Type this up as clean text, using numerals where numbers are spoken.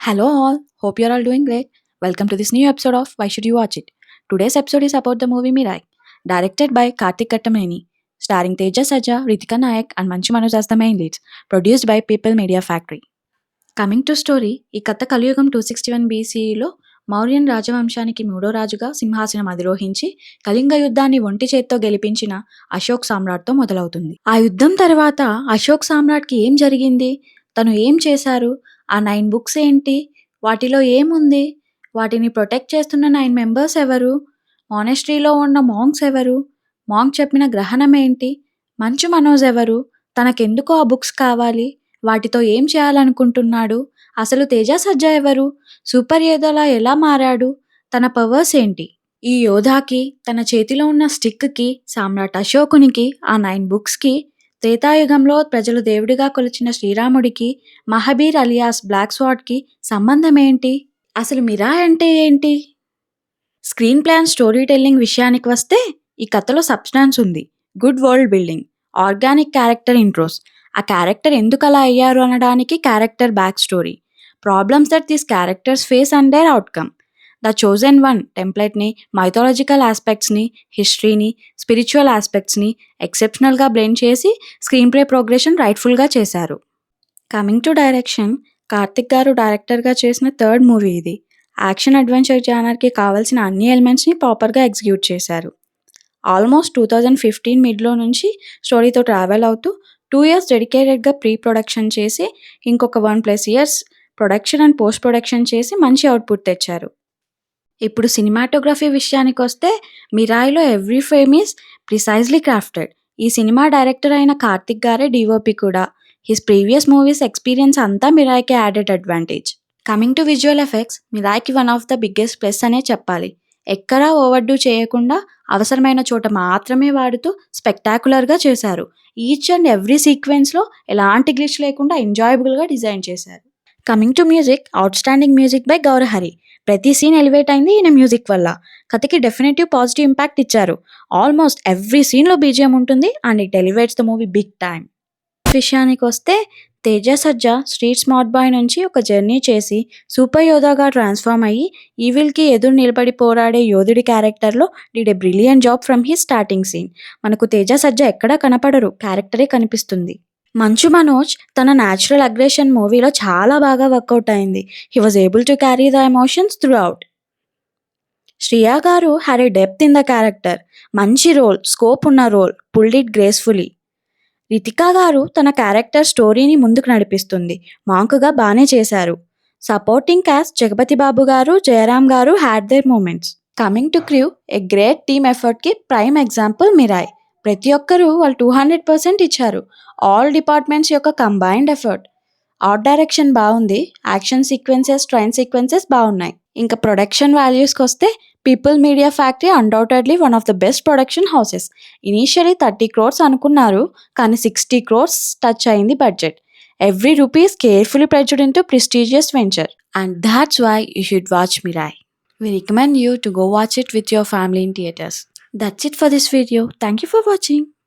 Hello, all. Hope you're all doing great. Welcome to this new episode of Why Should You Watch It? Today's episode is about the movie Mirai, directed by Karthik Kattamani, starring Teja Sajja, Ritika Nayak, and Manchu Manoj as the main leads, produced by People Media Factory. Coming to story, ఈ కథ కలియుగం 261 బీసీఈలో మౌర్యన్ రాజవంశానికి మూడో రాజుగా సింహాసనం అధిరోహించి కళింగ యుద్ధాన్ని ఒంటి చేత్తో గెలిపించిన అశోక్ సామ్రాట్తో మొదలవుతుంది. ఆ యుద్ధం తర్వాత అశోక్ సామ్రాట్కి ఏం జరిగింది, తను ఏం చేశారు, ఆ 9 బుక్స్ ఏంటి, వాటిలో ఏముంది, వాటిని ప్రొటెక్ట్ చేస్తున్న 9 మెంబర్స్ ఎవరు, మానెస్ట్రీలో ఉన్న మాంక్స్ ఎవరు, మాంక్ చెప్పిన గ్రహణం ఏంటి, మంచు మనోజ్ ఎవరు, తనకెందుకు ఆ బుక్స్ కావాలి, వాటితో ఏం చేయాలనుకుంటున్నాడు, అసలు తేజ సజ్జా ఎవరు, సూపర్ యోధాలా ఎలా మారాడు, తన పవర్స్ ఏంటి. ఈ యోధాకి, తన చేతిలో ఉన్న స్టిక్కి, సామ్రాట్ అశోకునికి, ఆ 9 బుక్స్కి, త్రేతాయుగంలో ప్రజలు దేవుడిగా కొలిచిన శ్రీరాముడికి, మహాబీర్ అలియాస్ బ్లాక్ స్వార్డ్కి సంబంధం ఏంటి, అసలు మిరా అంటే ఏంటి. స్క్రీన్ ప్లాన్ స్టోరీ టెల్లింగ్ విషయానికి వస్తే ఈ కథలో సబ్స్టాన్స్ ఉంది, good world building, organic character intros, ఆ క్యారెక్టర్ ఎందుకు అలా అయ్యారు అనడానికి character backstory, problems that these characters face and their outcome, the chosen one టెంప్లెట్ని, మైథాలజికల్ ఆస్పెక్ట్స్ని, హిస్టరీని, స్పిరిచువల్ ఆస్పెక్ట్స్ని ఎక్సెప్షనల్గా బ్లెండ్ చేసి స్క్రీన్ ప్లే ప్రోగ్రెషన్ రైట్ఫుల్గా చేశారు. Coming to direction, Karthik garu డైరెక్టర్గా చేసిన థర్డ్ మూవీ ఇది. యాక్షన్ అడ్వెంచర్ జానర్కి కావాల్సిన అన్ని ఎలిమెంట్స్ని ప్రాపర్గా ఎగ్జిక్యూట్ చేశారు. ఆల్మోస్ట్ 2015 మిడ్లో నుంచి స్టోరీతో ట్రావెల్ అవుతూ 2 years డెడికేటెడ్గా ప్రీ ప్రొడక్షన్ చేసి ఇంకొక 1+ years production and post production చేసి మంచి అవుట్పుట్ తెచ్చారు. ఇప్పుడు సినిమాటోగ్రఫీ విషయానికి వస్తే మిరాయిలో every frame is precisely crafted. ఈ సినిమా డైరెక్టర్ అయిన కార్తిక్ గారే డిఓపి కూడా. హిస్ ప్రీవియస్ మూవీస్ ఎక్స్పీరియన్స్ అంతా మిరాయికి added advantage. Coming to visual effects, మిరాయికి one of the biggest plus అనే చెప్పాలి. ఎక్కడా ఓవర్డూ చేయకుండా అవసరమైన చోట మాత్రమే వాడుతూ స్పెక్టాకులర్గా చేశారు. ఈచ్ అండ్ ఎవ్రీ సీక్వెన్స్లో ఎలాంటి గ్లిచ్ లేకుండా ఎంజాయబుల్గా డిజైన్ చేశారు. Coming to music, outstanding music by Gaurahari. ప్రతి సీన్ ఎలివేట్ అయింది ఈయన మ్యూజిక్ వల్ల. కథకి డెఫినెటివ్ పాజిటివ్ ఇంపాక్ట్ ఇచ్చారు. ఆల్మోస్ట్ ఎవ్రీ సీన్లో బీజిఎం ఉంటుంది and it elevates the movie big time. విషయానికి వస్తే Teja Sajja street smart boy నుంచి ఒక జర్నీ చేసి సూపర్ యోధాగా ట్రాన్స్ఫార్మ్ అయ్యి ఈవిల్కి ఎదురు నిలబడి పోరాడే యోధుడి క్యారెక్టర్లో did a brilliant job from he starting scene. మనకు తేజ సజ్జా ఎక్కడా కనపడరు, క్యారెక్టరే కనిపిస్తుంది. మంచు మనోజ్ తన న్యాచురల్ అగ్రెషన్ మూవీలో చాలా బాగా వర్కౌట్ అయింది. He was able to carry the emotions throughout. Shriya garu had a depth in the character. మంచి రోల్, స్కోప్ ఉన్న role, pulled it gracefully. Ritika garu తన క్యారెక్టర్ స్టోరీని ముందుకు నడిపిస్తుంది. మాంకుగా బాగానే చేశారు. Supporting caste Jagapathi Babu garu, Jayaram garu had their moments. Coming to crew, a great team ఎఫర్ట్కి prime example Mirai. ప్రతి ఒక్కరూ వాళ్ళు 200% ఇచ్చారు. ఆల్ డిపార్ట్మెంట్స్ యొక్క కంబైన్డ్ ఎఫర్ట్. ఆర్ట్ డైరెక్షన్ బాగుంది, యాక్షన్ సీక్వెన్సెస్, ట్రైన్ సీక్వెన్సెస్ బాగున్నాయి. ఇంకా ప్రొడక్షన్ వాల్యూస్కి వస్తే People Media Factory undoubtedly one of the best production houses. Initially 30 crores అనుకున్నారు, కానీ 60 crores టచ్ అయింది budget. Every rupee is carefully pledged into prestigious venture. And that's why you should watch Mirai. We recommend you to go watch it with your family in theaters. That's it for this video. Thank you for watching.